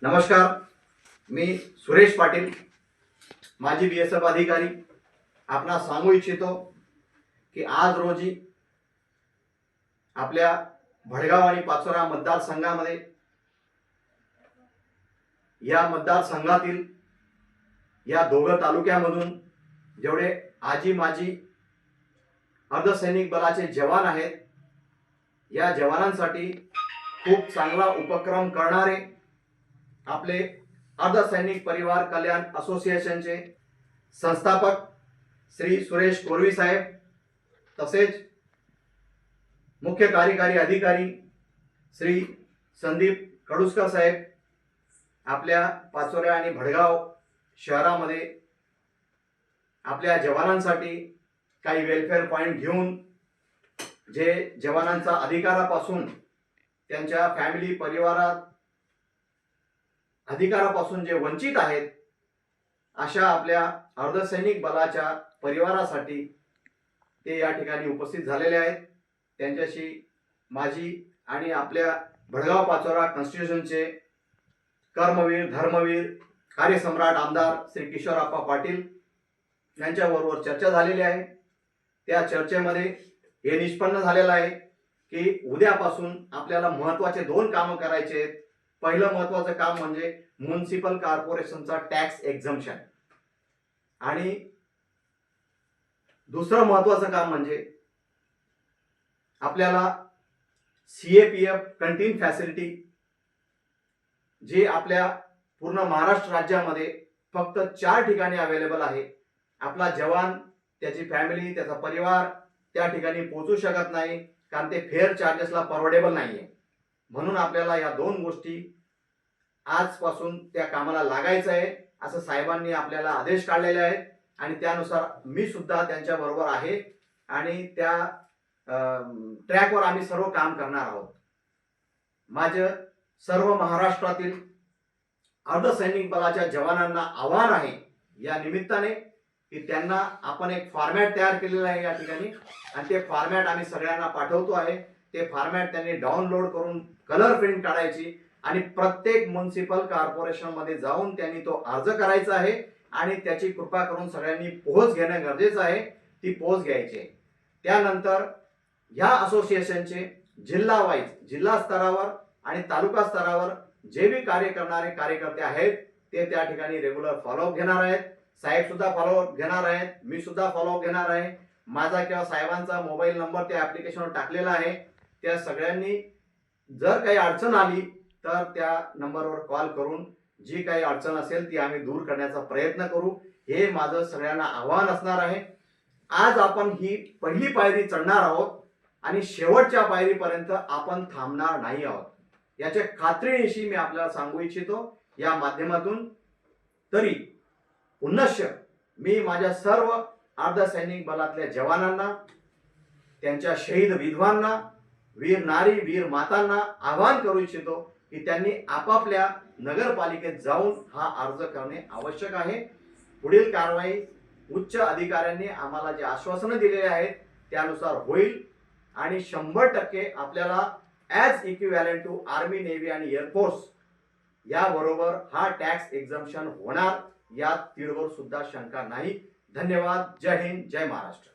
नमस्कार, मी सुरेश पाटील, माजी BSF अधिकारी. आपणा सांगू इच्छितो की आज रोजी आपल्या भडगाव आणि पाचोरा मतदारसंघामध्ये या मतदारसंघातील या दोघं तालुक्यामधून जेवढे आजी माजी अर्धसैनिक बलाचे जवान आहेत, या जवानांसाठी खूप चांगला उपक्रम करणारे आपले अर्धसैनिक परिवार कल्याण असोसिएशनचे संस्थापक श्री सुरेश कोरवी साहेब, तसेच मुख्य कार्यकारी अधिकारी श्री संदीप कडुसकर साहेब आपल्या पाचोऱ्या आणि भडगाव शहरामध्ये आपल्या जवानांसाठी काही वेलफेअर पॉइंट घेऊन जे जवानांचा अधिकारापासून, त्यांच्या फॅमिली परिवारात अधिकारापासून जे वंचित आहेत, अशा आपल्या अर्धसैनिक बलाच्या परिवारासाठी ते या ठिकाणी उपस्थित झालेले आहेत. त्यांच्याशी माझी आणि आपल्या भडगाव पाचोरा कॉन्स्टिट्यूशनचे कर्मवीर, धर्मवीर, कार्यसम्राट आमदार श्री किशोरप्पा पाटील यांच्याबरोबर चर्चा झालेली आहे. त्या चर्चेमध्ये हे निष्पन्न झालेलं आहे की उद्यापासून आपल्याला महत्त्वाचे 2 कामं करायचे आहेत. पहिलं महत्त्वाचं काम म्हणजे म्युनिसिपल कॉर्पोरेशनचा टॅक्स एक्झम्पशन, आणि दुसरं महत्त्वाचं काम म्हणजे आपल्याला CAPF कंटिन फॅसिलिटी, जे आपल्या पूर्ण महाराष्ट्र राज्यामध्ये फक्त 4 ठिकाणी अवेलेबल आहे. आपला जवान, त्याची फॅमिली, त्याचा परिवार त्या ठिकाणी पोहोचू शकत नाही, कारण ते फेअर चार्जेसला परवडेबल नाहीये. म्हणून आपल्याला या 2 गोष्टी आजपासून त्या कामाला लागायचं आहे, असं साहेबांनी आपल्याला आदेश काढलेले आहेत. आणि त्यानुसार मी सुद्धा त्यांच्या बरोबर आहे आणि त्या ट्रॅकवर आम्ही सर्व काम करणार आहोत. माझं सर्व महाराष्ट्रातील अर्धसैनिक बलाच्या जवानांना आव्हान आहे या निमित्ताने की त्यांना आपण एक फॉर्मॅट तयार केलेला आहे या ठिकाणी, आणि ते फॉर्मॅट आम्ही सगळ्यांना पाठवतो आहे. ते फॉर्मॅट त्यांनी डाउनलोड करून कलर प्रिंट काढायची आणि प्रत्येक म्युनिसिपल कॉर्पोरेशन मध्ये जाऊन त्यांनी तो अर्ज करायचा आहे, आणि त्याची कृपा करून सगळ्यांनी पोहोच घेणं गरजेचं आहे. ती पोहोच घ्यायची आहे. त्यानंतर ह्या असोसिएशनचे जिल्हा वाईज, जिल्हा स्तरावर आणि तालुका स्तरावर जे भी कार्य करणारे कार्यकर्ते आहेत ते त्या ठिकाणी रेग्युलर फॉलोअप घेणार आहेत. साहेब सुद्धा फॉलोअप घेणार आहेत, मी सुद्धा फॉलोअप घेणार आहे. माझा किंवा साहेबांचा मोबाईल नंबर त्या ऍप्लिकेशनवर टाकलेला आहे. त्या सगळ्यांनी जर काही अडचण आली तर त्या नंबरवर कॉल करून जी काही अडचण असेल ती आम्ही दूर करण्याचा प्रयत्न करू. हे माझं सगळ्यांना आव्हान असणार आहे. आज आपण ही पहिली पायरी चढणार आहोत आणि शेवटच्या पायरीपर्यंत आपण थांबणार नाही आहोत, याच्या खात्रीनिशी मी आपल्याला सांगू इच्छितो या माध्यमातून. तरी पुनश्च मी माझ्या सर्व अर्धसैनिक बलातल्या जवानांना, त्यांच्या शहीद विधवांना, वीर नारी, वीर मातांना आवाहन करू इच्छितो की त्यांनी आपापल्या नगरपालिकेत जाऊन हा अर्ज करणे आवश्यक आहे. पुढील कारवाई उच्च अधिकाऱ्यांनी आम्हाला जे आश्वासनं दिलेले आहेत त्यानुसार होईल, आणि 100% आपल्याला as equivalent to army, navy आणि एअरफोर्स याबरोबर हा टॅक्स एक्झम्पशन होणार, यात तीळभर सुद्धा शंका नाही. धन्यवाद. जय हिंद, जय महाराष्ट्र.